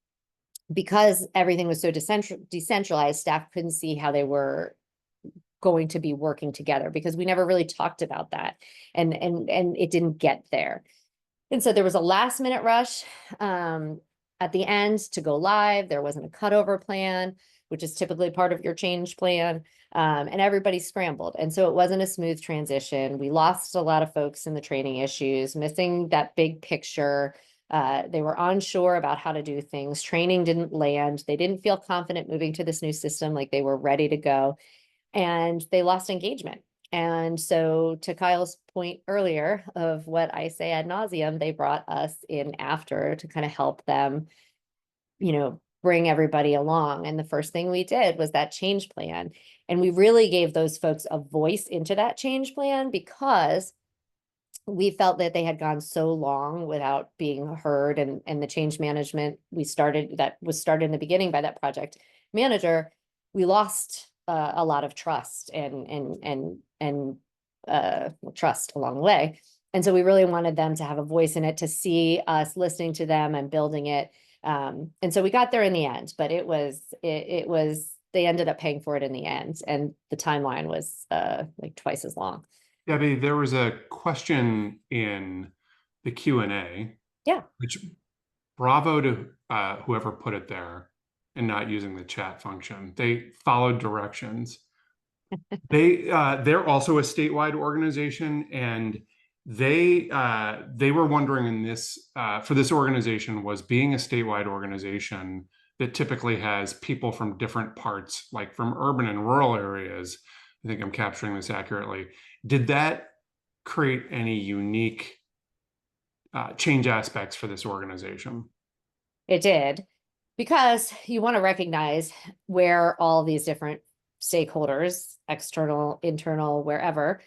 Speaker 2: because everything was so decentralized, staff couldn't see how they were going to be working together because we never really talked about that. And it didn't get there. And so there was a last minute rush at the end to go live. There wasn't a cutover plan, which is typically part of your change plan. And everybody scrambled. And so it wasn't a smooth transition. We lost a lot of folks in the training issues, missing that big picture. They were unsure about how to do things. Training didn't land. They didn't feel confident moving to this new system, like they were ready to go. And they lost engagement. And so to Kyle's point earlier of what I say ad nauseum, they brought us in after to kind of help them, bring everybody along. And the first thing we did was that change plan. And we really gave those folks a voice into that change plan because we felt that they had gone so long without being heard, and the change management that was started in the beginning by that project manager, we lost a lot of trust and trust along the way. And so we really wanted them to have a voice in it, to see us listening to them and building it. And so we got there in the end, but it was they ended up paying for it in the end, and the timeline was like twice as long.
Speaker 1: Debbie, there was a question in the Q&A.
Speaker 2: Yeah.
Speaker 1: Which bravo to whoever put it there and not using the chat function. They followed directions. They're also a statewide organization, and they were wondering in this for this organization, was being a statewide organization that typically has people from different parts, like from urban and rural areas. I think I'm capturing this accurately. Did that create any unique change aspects for this organization?
Speaker 2: It did, because you want to recognize where all these different stakeholders, external, internal, wherever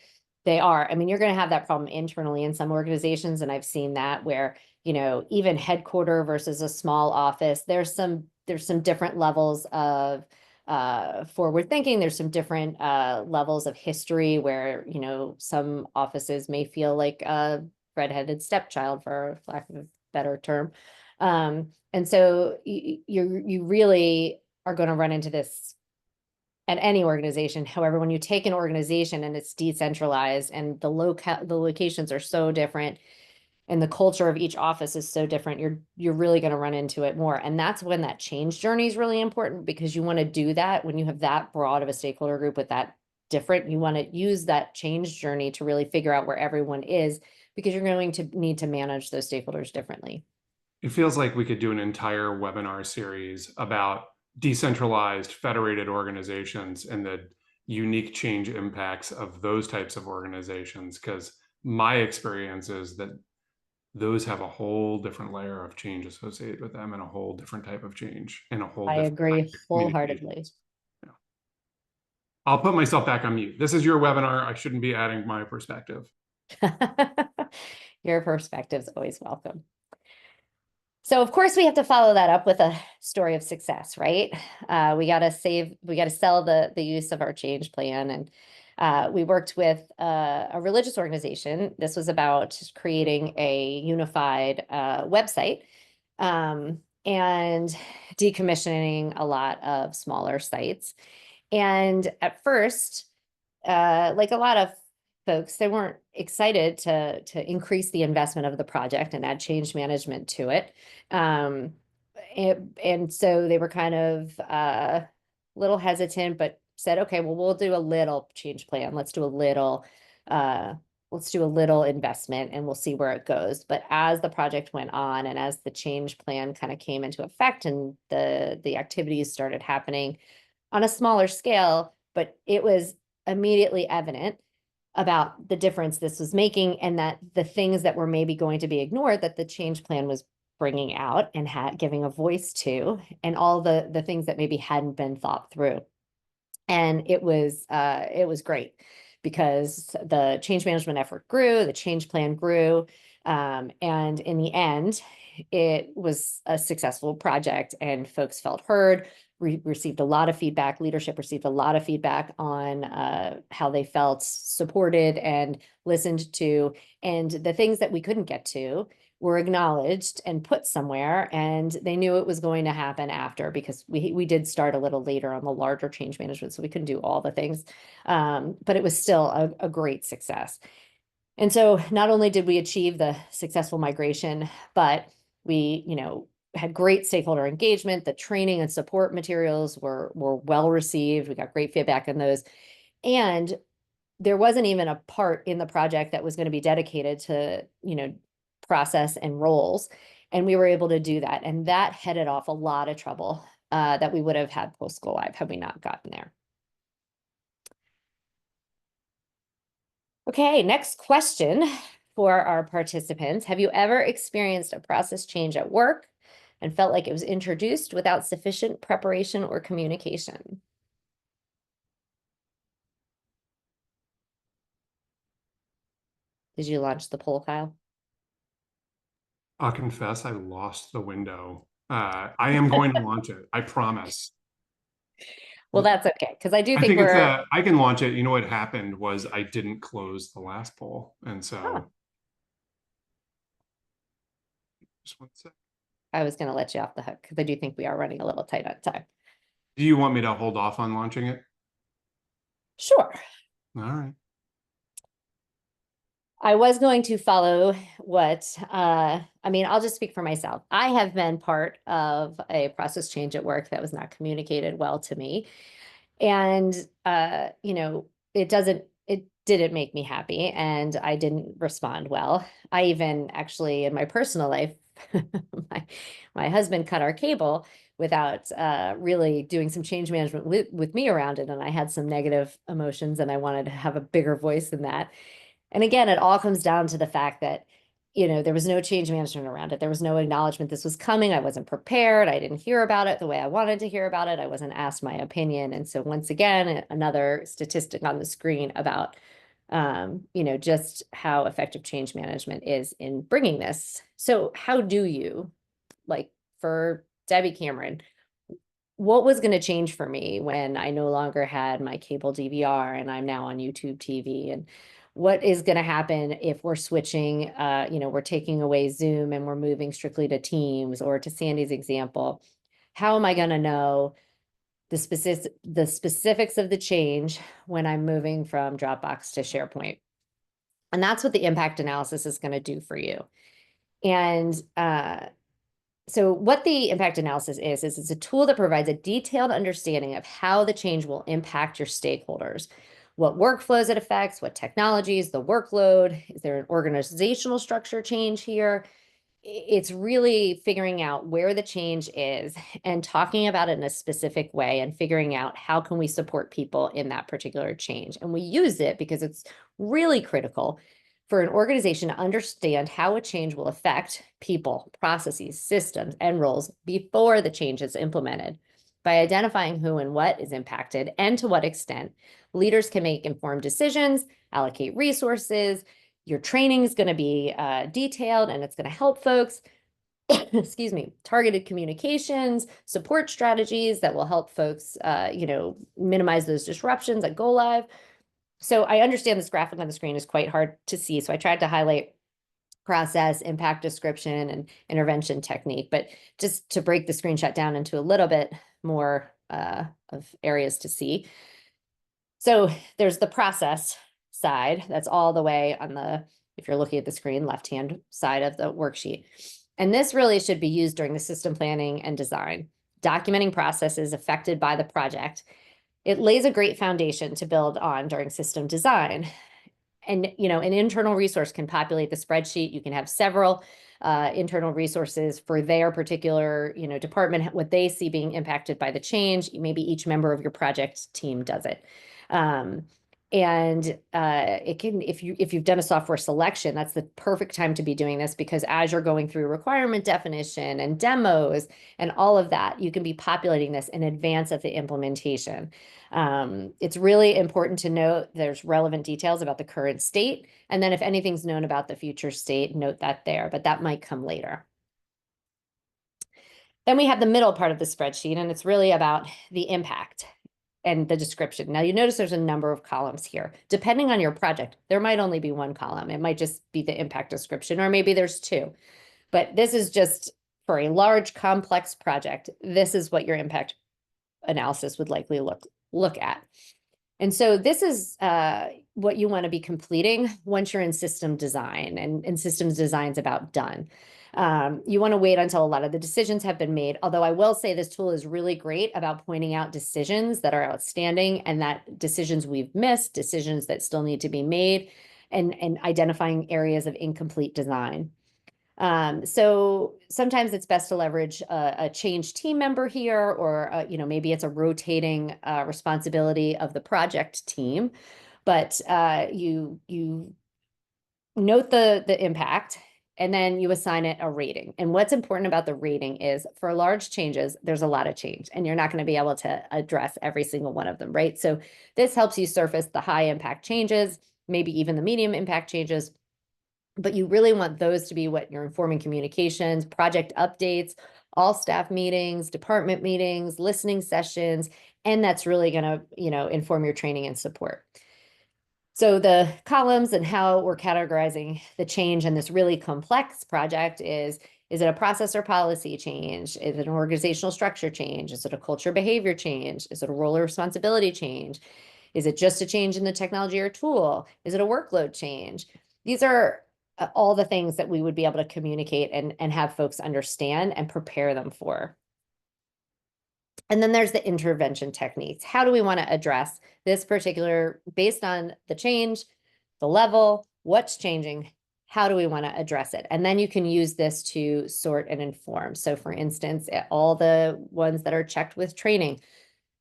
Speaker 2: they are. I mean, you're going to have that problem internally in some organizations, and I've seen that where, even headquarter versus a small office, there's some different levels of forward thinking. There's some different levels of history where, some offices may feel like a redheaded stepchild, for lack of a better term. And so you really are going to run into this at any organization. However, when you take an organization and it's decentralized and the locations are so different and the culture of each office is so different, you're really going to run into it more. And that's when that change journey is really important, because you want to do that when you have that broad of a stakeholder group with that different, you want to use that change journey to really figure out where everyone is, because you're going to need to manage those stakeholders differently.
Speaker 1: It feels like we could do an entire webinar series about decentralized federated organizations and the unique change impacts of those types of organizations, because my experience is that those have a whole different layer of change associated with them and a whole different type of change and a whole
Speaker 2: I
Speaker 1: different
Speaker 2: agree
Speaker 1: kind of
Speaker 2: wholeheartedly.
Speaker 1: communications. Yeah. I'll put myself back on mute. This is your webinar. I shouldn't be adding my perspective.
Speaker 2: Your perspective is always welcome. So of course we have to follow that up with a story of success, right? We got to sell the use of our change plan. And we worked with a religious organization. This was about creating a unified website, and decommissioning a lot of smaller sites. And at first, like a lot of folks, they weren't excited to increase the investment of the project and add change management to it. Um, and so they were kind of a little hesitant, but said, okay, well, we'll do a little change plan. Uh, let's do a little investment and we'll see where it goes. But as the project went on and as the change plan kind of came into effect and the activities started happening on a smaller scale, but it was immediately evident about the difference this was making, and that the things that were maybe going to be ignored, that the change plan was bringing out and giving a voice to, and all the things that maybe hadn't been thought through. And it was great, because the change management effort grew, the change plan grew, and in the end, it was a successful project and folks felt heard. We received a lot of feedback. Leadership received a lot of feedback on how they felt supported and listened to, and the things that we couldn't get to were acknowledged and put somewhere, and they knew it was going to happen after, because we did start a little later on the larger change management, so we couldn't do all the things, but it was still a great success. And so not only did we achieve the successful migration, but we, had great stakeholder engagement. The training and support materials were well received. We got great feedback on those. And there wasn't even a part in the project that was going to be dedicated to, process and roles. And we were able to do that. And that headed off a lot of trouble that we would have had post go live had we not gotten there. Okay, next question for our participants. Have you ever experienced a process change at work and felt like it was introduced without sufficient preparation or communication? Did you launch the poll, Kyle?
Speaker 1: I'll confess I lost the window. I am going to launch it. I promise.
Speaker 2: Well, that's okay, because I do
Speaker 1: I
Speaker 2: think
Speaker 1: think
Speaker 2: we're.
Speaker 1: I can launch it. You know what happened was I didn't close the last poll. And so
Speaker 2: Oh,
Speaker 1: just one sec.
Speaker 2: I was going to let you off the hook because I do think we are running a little tight on time.
Speaker 1: Do you want me to hold off on launching it?
Speaker 2: Sure.
Speaker 1: All right.
Speaker 2: I was going to follow what, I mean, I'll just speak for myself. I have been part of a process change at work that was not communicated well to me. And, it didn't make me happy, and I didn't respond well. I even actually, in my personal life, my husband cut our cable without really doing some change management with me around it. And I had some negative emotions and I wanted to have a bigger voice in that. And again, it all comes down to the fact that there was no change management around it. There was no acknowledgement this was coming. I wasn't prepared. I didn't hear about it the way I wanted to hear about it. I wasn't asked my opinion. And so once again, another statistic on the screen about, just how effective change management is in bringing this. So how do you, like for Debbie Cameron, what was going to change for me when I no longer had my cable DVR and I'm now on YouTube TV? And what is going to happen if we're switching, we're taking away Zoom and we're moving strictly to Teams, or to Sandy's example, how am I going to know the specifics of the change when I'm moving from Dropbox to SharePoint? And that's what the impact analysis is going to do for you. And so what the impact analysis is it's a tool that provides a detailed understanding of how the change will impact your stakeholders, what workflows it affects, what technologies, the workload, is there an organizational structure change here? It's really figuring out where the change is and talking about it in a specific way and figuring out how can we support people in that particular change. And we use it because it's really critical for an organization to understand how a change will affect people, processes, systems, and roles before the change is implemented. By identifying who and what is impacted and to what extent, leaders can make informed decisions, allocate resources. Your training is going to be detailed, and it's going to help folks. Excuse me, targeted communications, support strategies that will help folks, minimize those disruptions at go live. So I understand this graphic on the screen is quite hard to see. So I tried to highlight process, impact description, and intervention technique, but just to break the screenshot down into a little bit more of areas to see. So there's the process side. That's all the way on the, if you're looking at the screen, left-hand side of the worksheet. And this really should be used during the system planning and design, documenting processes affected by the project. It lays a great foundation to build on during system design. And, an internal resource can populate the spreadsheet. You can have several internal resources for their particular, department, what they see being impacted by the change. Maybe each member of your project team does it. And it can, if you've done a software selection, that's the perfect time to be doing this, because as you're going through requirement definition and demos and all of that, you can be populating this in advance of the implementation. It's really important to note there's relevant details about the current state. And then if anything's known about the future state, note that there, but that might come later. Then we have the middle part of the spreadsheet, and it's really about the impact and the description. Now you notice there's a number of columns here. Depending on your project, there might only be one column. It might just be the impact description, or maybe there's two. But this is just for a large, complex project. This is what your impact analysis would likely look at. And so this is what you want to be completing once you're in system design, and systems design is about done. You want to wait until a lot of the decisions have been made. Although I will say this tool is really great about pointing out decisions that are outstanding, and that decisions we've missed, decisions that still need to be made, and identifying areas of incomplete design. So sometimes it's best to leverage a change team member here, or maybe it's a rotating responsibility of the project team. But you note the impact, and then you assign it a rating. And what's important about the rating is, for large changes, there's a lot of change, and you're not going to be able to address every single one of them, right? So this helps you surface the high impact changes, maybe even the medium impact changes. But you really want those to be what you're informing communications, project updates, all staff meetings, department meetings, listening sessions, and that's really going to, inform your training and support. So the columns and how we're categorizing the change in this really complex project is it a process or policy change? Is it an organizational structure change? Is it a culture behavior change? Is it a role or responsibility change? Is it just a change in the technology or tool? Is it a workload change? These are all the things that we would be able to communicate and have folks understand and prepare them for. And then there's the intervention techniques. How do we want to address this particular, based on the change, the level, what's changing, how do we want to address it? And then you can use this to sort and inform. So for instance, all the ones that are checked with training,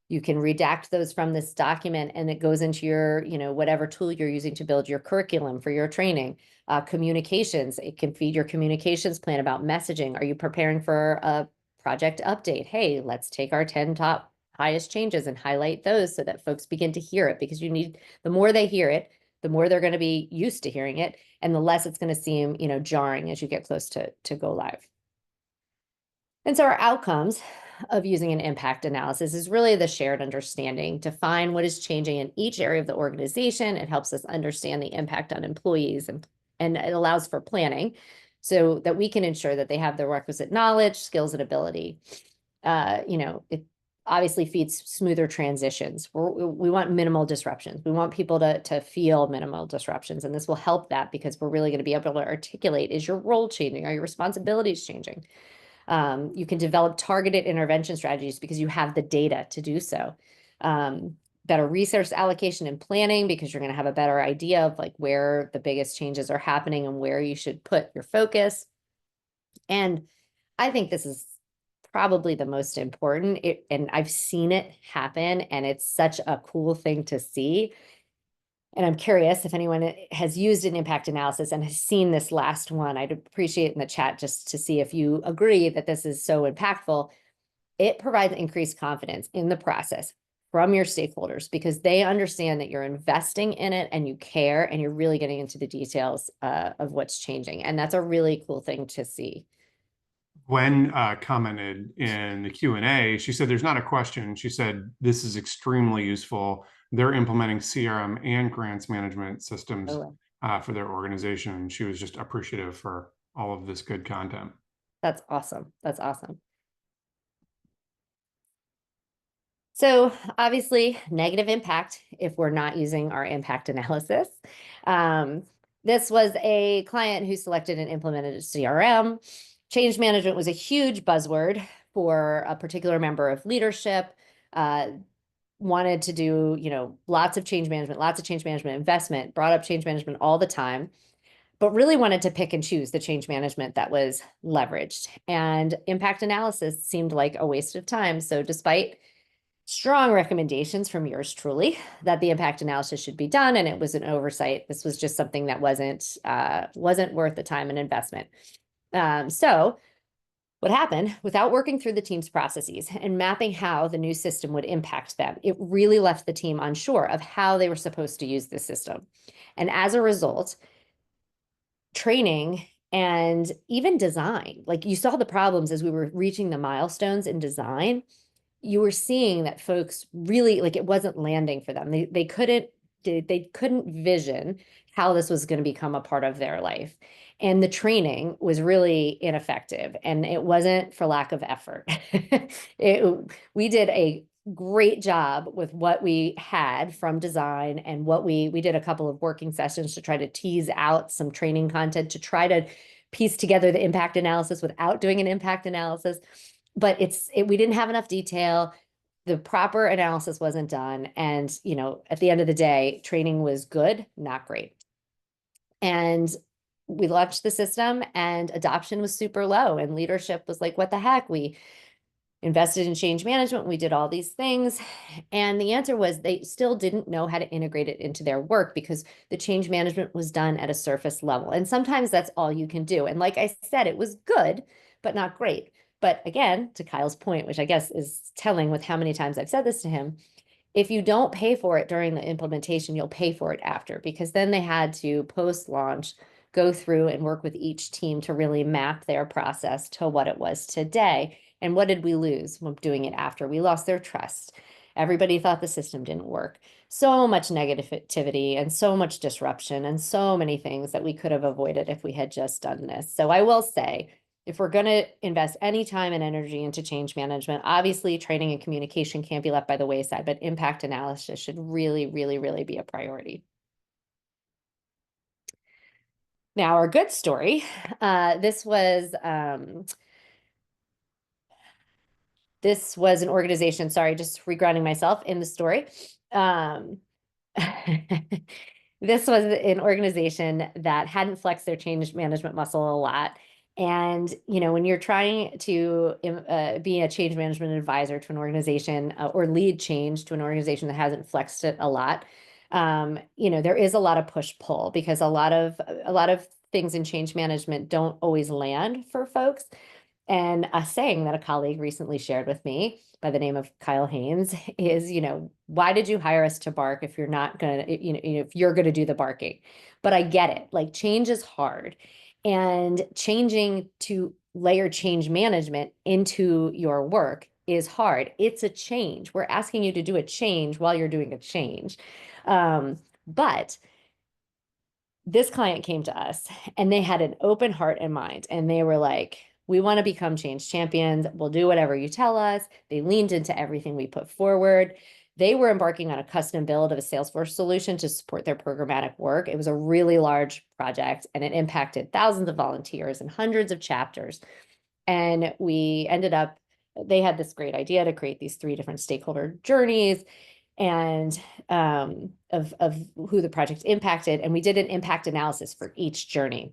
Speaker 2: you can redact those from this document, and it goes into your, whatever tool you're using to build your curriculum for your training. Communications, it can feed your communications plan about messaging. Are you preparing for a project update? Hey, let's take our 10 top highest changes and highlight those so that folks begin to hear it, because the more they hear it, the more they're going to be used to hearing it, and the less it's going to seem, jarring as you get close to go live. And so our outcomes of using an impact analysis is really the shared understanding, define what is changing in each area of the organization. It helps us understand the impact on employees, and it allows for planning so that we can ensure that they have the requisite knowledge, skills, and ability. It obviously feeds smoother transitions. We want minimal disruptions. We want people to feel minimal disruptions. And this will help that, because we're really going to be able to articulate, is your role changing? Are your responsibilities changing? You can develop targeted intervention strategies because you have the data to do so. Better resource allocation and planning, because you're going to have a better idea of like where the biggest changes are happening and where you should put your focus. And I think this is probably the most important, and I've seen it happen, and it's such a cool thing to see. And I'm curious if anyone has used an impact analysis and has seen this last one. I'd appreciate in the chat just to see if you agree that this is so impactful. It provides increased confidence in the process from your stakeholders, because they understand that you're investing in it and you care, and you're really getting into the details of what's changing. And that's a really cool thing to see.
Speaker 1: Gwen commented in the Q&A, she said, there's not a question. She said, this is extremely useful. They're implementing CRM and grants management systems for their organization. She was just appreciative for all of this good content.
Speaker 2: That's awesome. That's awesome. So obviously, negative impact if we're not using our impact analysis. This was a client who selected and implemented a CRM. Change management was a huge buzzword for a particular member of leadership. Wanted to do, lots of change management investment, brought up change management all the time, but really wanted to pick and choose the change management that was leveraged. And impact analysis seemed like a waste of time. So despite strong recommendations from yours truly that the impact analysis should be done, and it was an oversight, this was just something that wasn't worth the time and investment. So what happened, without working through the team's processes and mapping how the new system would impact them, it really left the team unsure of how they were supposed to use the system. And as a result, training and even design, like you saw the problems as we were reaching the milestones in design, you were seeing that folks really, like, it wasn't landing for them. They couldn't vision how this was going to become a part of their life. And the training was really ineffective, and it wasn't for lack of effort. We did a great job with what we had from design, and what we did a couple of working sessions to try to tease out some training content to try to piece together the impact analysis without doing an impact analysis. But we didn't have enough detail. The proper analysis wasn't done. And, at the end of the day, training was good, not great. And we launched the system, and adoption was super low, and leadership was like, what the heck? We invested in change management. We did all these things. And the answer was they still didn't know how to integrate it into their work, because the change management was done at a surface level. And sometimes that's all you can do. And like I said, it was good, but not great. But again, to Kyle's point, which I guess is telling with how many times I've said this to him, if you don't pay for it during the implementation, you'll pay for it after, because then they had to post-launch go through and work with each team to really map their process to what it was today. And what did we lose when doing it after? We lost their trust. Everybody thought the system didn't work. So much negativity and so much disruption and so many things that we could have avoided if we had just done this. So I will say, if we're going to invest any time and energy into change management, obviously training and communication can't be left by the wayside, but impact analysis should really, really, really be a priority. Now, our good story, this was an organization, sorry, just regrounding myself in the story. This was an organization that hadn't flexed their change management muscle a lot. And, when you're trying to be a change management advisor to an organization or lead change to an organization that hasn't flexed it a lot, there is a lot of push pull, because a lot of things in change management don't always land for folks. And a saying that a colleague recently shared with me by the name of Kyle Haynes is, why did you hire us to bark if you're not going to, if you're going to do the barking? But I get it. Like, change is hard, and changing to layer change management into your work is hard. It's a change. We're asking you to do a change while you're doing a change. But this client came to us and they had an open heart and mind, and they were like, we want to become change champions. We'll do whatever you tell us. They leaned into everything we put forward. They were embarking on a custom build of a Salesforce solution to support their programmatic work. It was a really large project, and it impacted thousands of volunteers and hundreds of chapters. And we ended up, they had this great idea to create these 3 different stakeholder journeys and of who the project impacted. And we did an impact analysis for each journey.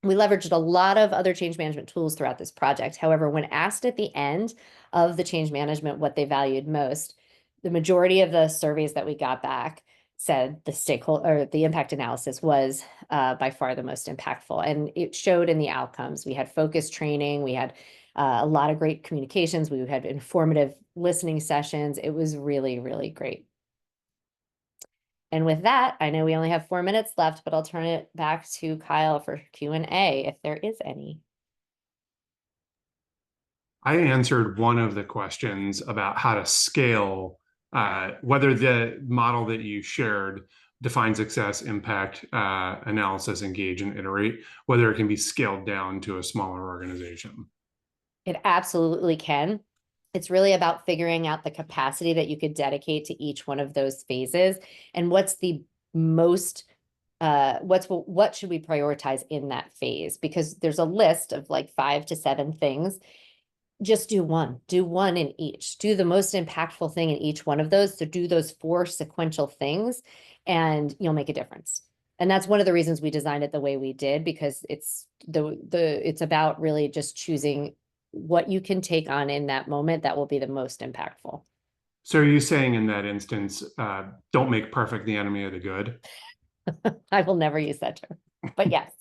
Speaker 2: We leveraged a lot of other change management tools throughout this project. However, when asked at the end of the change management what they valued most, the majority of the surveys that we got back said the stakeholder or the impact analysis was by far the most impactful. And it showed in the outcomes. We had focused training. We had a lot of great communications. We had informative listening sessions. It was really, really great. And with that, I know we only have 4 minutes left, but I'll turn it back to Kyle for Q&A if there is any.
Speaker 1: I answered one of the questions about how to scale, whether the model that you shared, define success, impact, analysis, engage, and iterate, whether it can be scaled down to a smaller organization.
Speaker 2: It absolutely can. It's really about figuring out the capacity that you could dedicate to each one of those phases, and what's the most what should we prioritize in that phase, because there's a list of like 5 to 7 things. Just do one in each. Do the most impactful thing in each one of those. So do those 4 sequential things and you'll make a difference. And that's one of the reasons we designed it the way we did, because it's it's about really just choosing what you can take on in that moment that will be the most impactful.
Speaker 1: So are you saying in that instance, don't make perfect the enemy of the good?
Speaker 2: I will never use that term, but yes.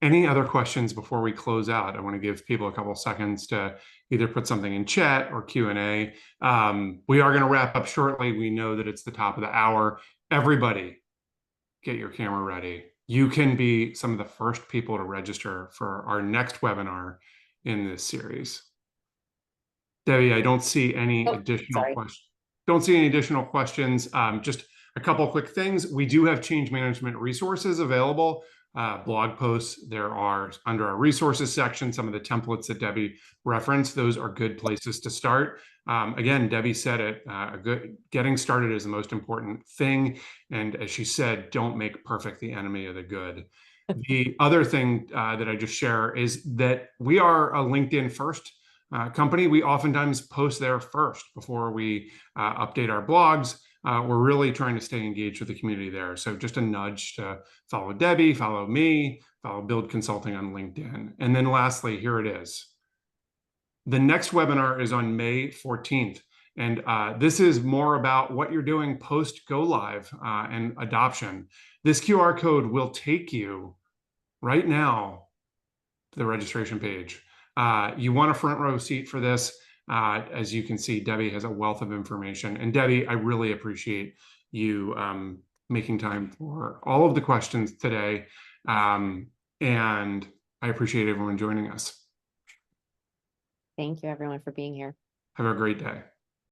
Speaker 1: Any other questions before we close out? I want to give people a couple of seconds to either put something in chat or Q&A. We are going to wrap up shortly. We know that it's the top of the hour. Everybody, get your camera ready. You can be some of the first people to register for our next webinar in this series. Debbie, I don't see any additional questions. Don't see any additional questions. Just a couple of quick things. We do have change management resources available. Blog posts, there are under our resources section, some of the templates that Debbie referenced. Those are good places to start. Again, Debbie said it, getting started is the most important thing. And as she said, don't make perfect the enemy of the good. The other thing that I just share is that we are a LinkedIn first company. We oftentimes post there first before we update our blogs. We're really trying to stay engaged with the community there. So just a nudge to follow Debbie, follow me, follow Build Consulting on LinkedIn. And then lastly, here it is. The next webinar is on May 14th. And this is more about what you're doing post go live and adoption. This QR code will take you right now to the registration page. You want a front row seat for this. As you can see, Debbie has a wealth of information. And Debbie, I really appreciate you making time for all of the questions today. And I appreciate everyone joining us.
Speaker 2: Thank you, everyone, for being here.
Speaker 1: Have a great day.